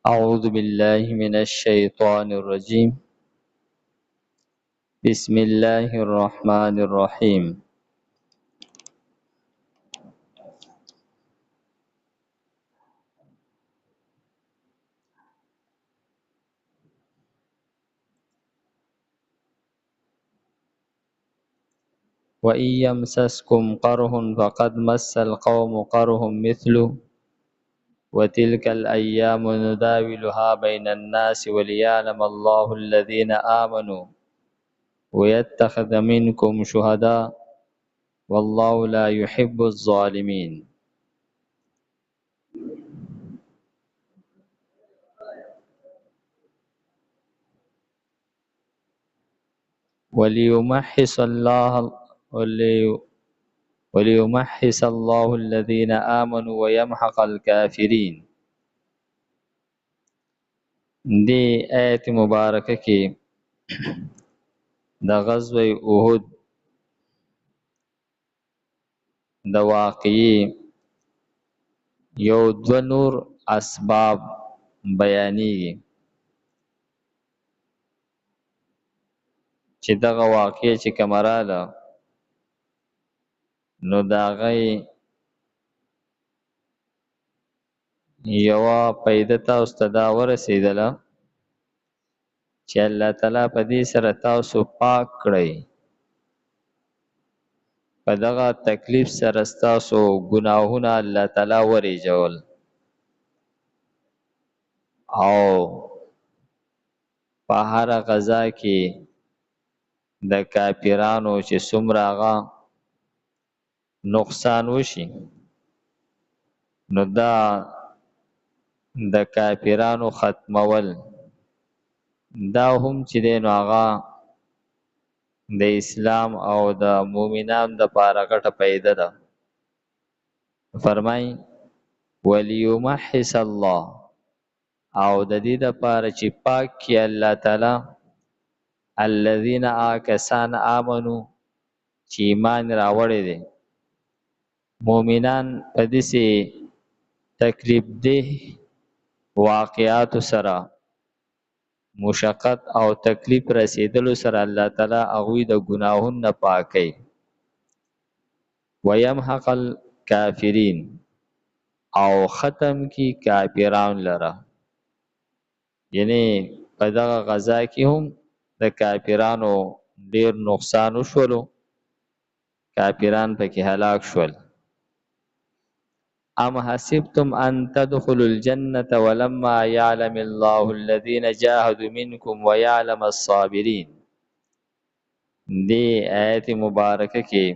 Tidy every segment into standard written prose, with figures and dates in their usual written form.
أعوذ بالله من الشيطان الرجيم. بسم الله الرحمن الرحيم. وإن يمسسكم قرح فقد مس القوم قرح مثله وتلك الأيام نداولها بين الناس وليعلم الله الذين آمنوا ويتخذ منكم شهداء والله لا يحب الظالمين. وليمحص الله وليمحص الله الذين آمنوا ويمحق الكافرين. دی آیت مبارکه کې د غزوه احد د واقعي یو دو نور اسباب بیانېږي چې دغه واقعي چې کومه راغله نو د هغې یوه پیده تاسو ته دا ورسېدله چې الله تعالی په دې سره تاسو پاک کړئ، په دغه تکلیف سره ستاسو ګناهونه الله تعالی ورېجول او په هره غزا کې د کافرانو چې څومره هغه نقصان وشي نو دا د کافرانو ختمول دا هم چې دی نو هغه د اسلام او د مؤمنانو دپاره غټه پیده ده. فرمای ولیمحص الله، او د دې دپاره چې پاک کړي الله تعالی الذین کسان آمنو چې ایمان راوړی دی. مؤمنان په داسې تکلیف ده واقعاتو سره مشقت او تکلیف رسیدلو سره الله تعالی هغوی د ګناهونو نه پاکوي. ویمحق الکافرین، او ختم کی کافران لره، یعنی په دغه غزا کې هم د کافرانو ډیر نقصان وشولو، کافران پکې هلاک شول. ام حسبتم ان تدخلوا الجنة ولما يعلم الله الذين جاهدوا منكم ويعلم الصابرين. دی آیت مبارکه کې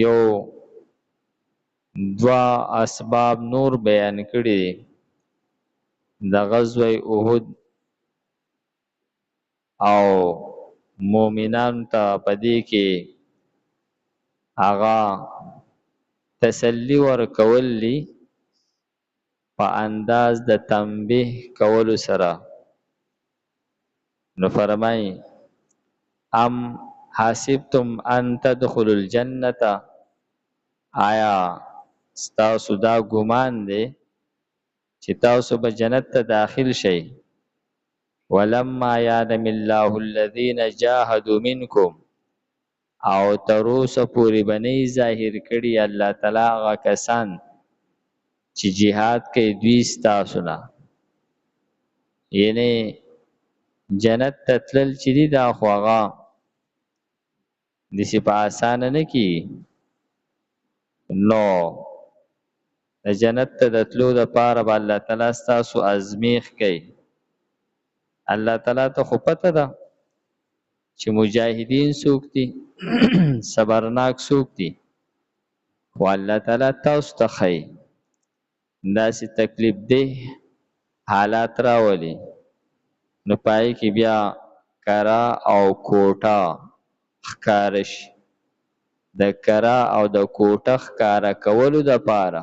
یو دوا اسباب نور بیان کړي د غزوه احد او مؤمنان ته پدې کې هغه تسلی ورکول دي په انداز د تنبیه کولو سره. نو فرمای ام حسبتم ان تدخلوا الجنة، آیا ستاسو دا ګمان دی چې تاسو به جنت ته داخل شئ ولما یعلم الله الذین جاهدوا منکم، او تر اوسه پورې به نه ظاهر کړي الله تعالی هغه کسان چې جهاد کوي دوی ستاسو نه. یعنی جنت ته تلل چې دي دا خو هغه داسې په اسانه نه کېږي. نو د جنت ته د تلو دپاره به الله تعالی ستاسو ازمیښت کوي. الله تعالی ته خو پته ده چې مجاهدین څوک دي صبرناک څوک دي، خو الله تعالی تاسو ته ښیي داسې تکلیف ده حالات راولي نو پای کې بیا کرا او کوټه ښکاره شي. د کرا او د کوټه ښکاره کولو دپاره،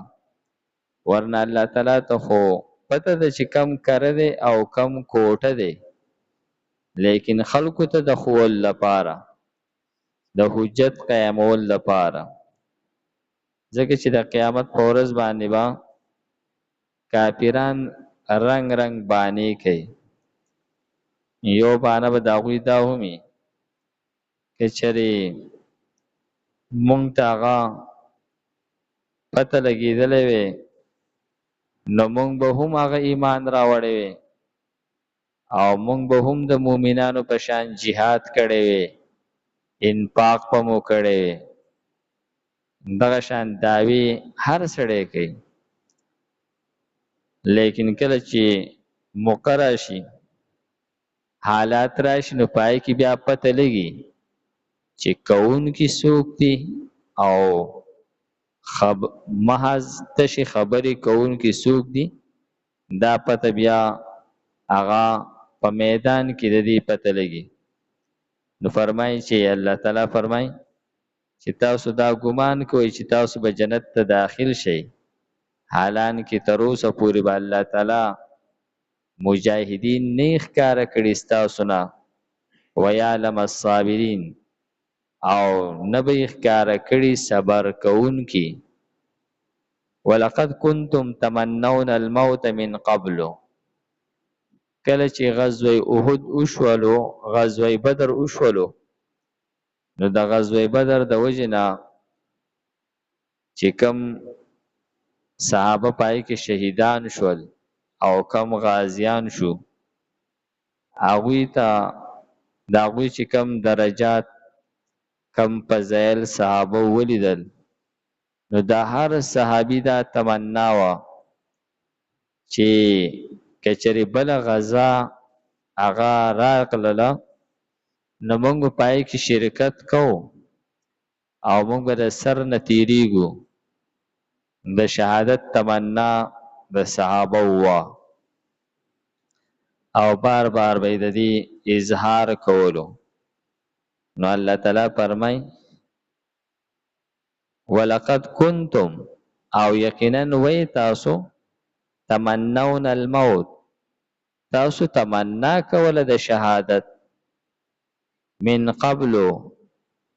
ورنه الله تعالی ته خو پته ده چې کم کره دی او کم کوټه دی، لیکن خلکو ته د ښوول لپاره د حجت قیامول لپاره. ځکه چې د قیامت په ورځ باندې به کافران رنگ رنگ بانی کوي. یو بانه به د هغوی دا همي که چېرې مونږ ته هغه پته لګېدلی وی نو مونږ به هم هغه ایمان راوړی وی او مونږ به هم د مؤمنانو په شان جهاد کړی وی، انفاق به مو کړی وی. دغه شان دعوی هر سړی کوي، لیکن کله چې موقع راشي، حالات راشي، نو پای کې بیا پته لګي چې کوونکي څوک دي او محض تشي خبرې کوونکي څوک دي. دا پته بیا هغه په میدان کې د دې پته لګي. نو فرمایي چې الله تعالی فرمایي چې تاسو دا ګمان کوئ چې تاسو به جنت ته داخل شئ، حالان کې تر اوسه پورې به الله تعالی مجاهدین نه ښکاره کړي ستاسو نه، ویعلم الصابرین، او نه به یې ښکاره کړي صبر کوونکي. ولقد کنتم تمنون الموت من قبل، کله چې غزوه احد وشولو، غزوه بدر وشولو، نو د غزوه بدر د وجې نه چې کم صحابه پای کې شهیدان شول او کم غازیان شو، هغوی ته د هغوی چې کم درجات، کم فضایل صحابه ولیدل، نو د هر صحابي دا تمنا وه چې کچرې بله غزا هغه راغله نو موږ به پای کې شرکت کوو او موږ به د سر نه تیریږو. د شهادت تمنا د صحابه وه او بار بار به د دې اظهار کولو. نو الله تعالی فرمای ولقد کنتم، او یقینا وی تاسو، تمنون الموت، تاسو تمنا کوله د شهادت، من قبلو،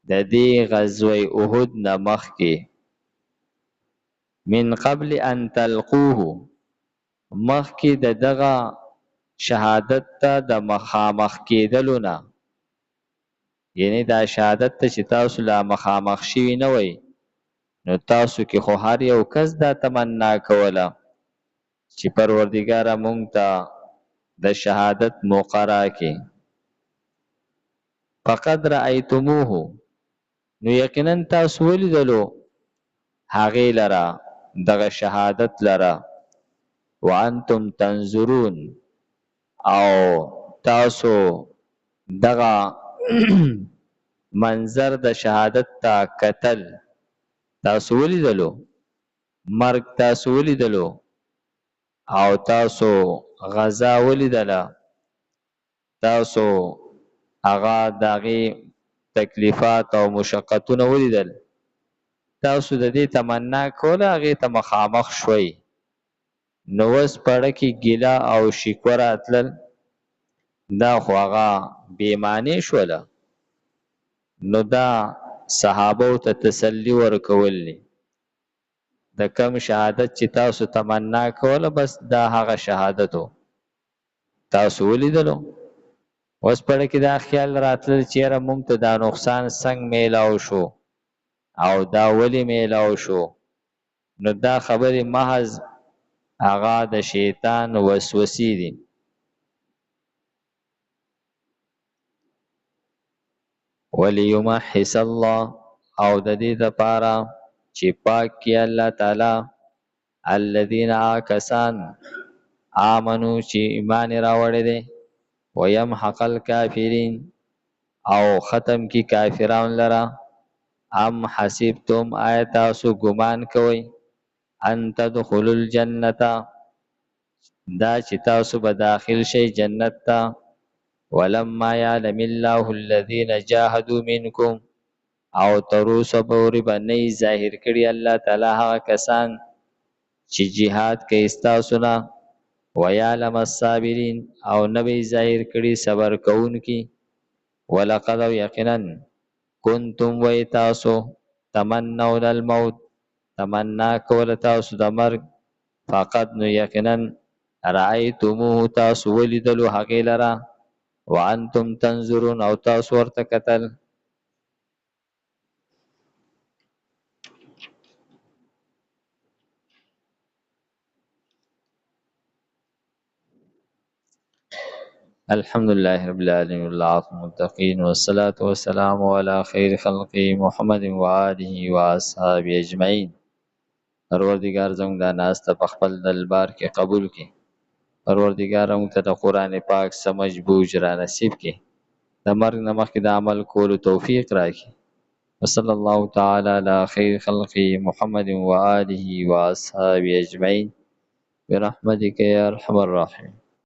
د دې غزوه احد نه مخکې، من قبل ان تلقوه، مخکې د دغه شهادت ته د مخامخ کېدلو نه، یعنی دا شهادت ته چې تاسو لا مخامخ شوي نه وئ، نو تاسو کې خو هر یو کس دا تمنا کوله چې پروردګاره مونږ ته د شهادت موقع راکړي. فقد رأیتموه، نو یقینا تاسو ولیدلو هغې لره، دغه شهادت لره، وانتم تنظرون، او تاسو دغه منظر د شهادت ته کتل، تاسو ولیدلو مرګ، تاسو ولیدلو او تاسو غزا ولیدله، تاسو هغه دغه تکلیفات او مشقتونه ولیدل، تاسو د دې تمنا کوله، هغې ته مخامخ شوي، نو اوس پړه کې ګیله او شکوه راتلل، دا خو هغه بېمانې شوله. نو دا صحابو ته تسلی ورکول دي، د کم شهادت چې تاسو تمنا کوله، بس دا هغه شهادت و، تاسو ولیدلو. اوس پړه کې دا خیال راتلل چې یاره مونږ ته دا نقصان څنګه میلاو شو او دا ولې میلاو شو. نو دا خبرې محض هغه د شیطان وسوسې دي. ولیمحص الله، او د دې دپاره چې پاک کړي الله تعالی الذین، کسان آمنو چې ایمان یې راوړی دی، ویمحق الکافرین، او ختم کی کافران لرا. ام حسبتم، آیا تاسو ګمان کوئ، ان تدخلوا الجنة، دا چې تاسو به داخل شئ جنت ته، ولما یعلم الله الذین جاهدوا منکم، او تر اوسه پورې به نه یې ظاهر کړي الله تعالی هغه کسان چې جهاد کوي ستاسو نه، ویعلم الصابرین، او نه به یې ظاهر کړي صبر کوونکي. ولقد، او یقینا، کنتم وی تاسو، تمنون الموت، تمنا کوله تاسو د مرګ، فقط نو یقینا رأیتموه تاسو ولیدلو هغې لره وانتم تنظرون او تاسو ورته کتل. الحمد لله رب العالمين والعاقبة للمتقين والصلاة والسلام على خير خلقه محمد وآله وأصحابه أجمعين. پروردگار زموږ دا ناسته په خپل دربار کې قبول کړي. پروردگار موږ ته د قرآن پاک سمجھ بوج را نصیب کړي. د مرګ نه مخکې د عمل کولو توفیق راکړي. وصلى الله تعالى على خير خلقه محمد وآله وأصحابه أجمعين برحمتك يا أرحم الراحمين.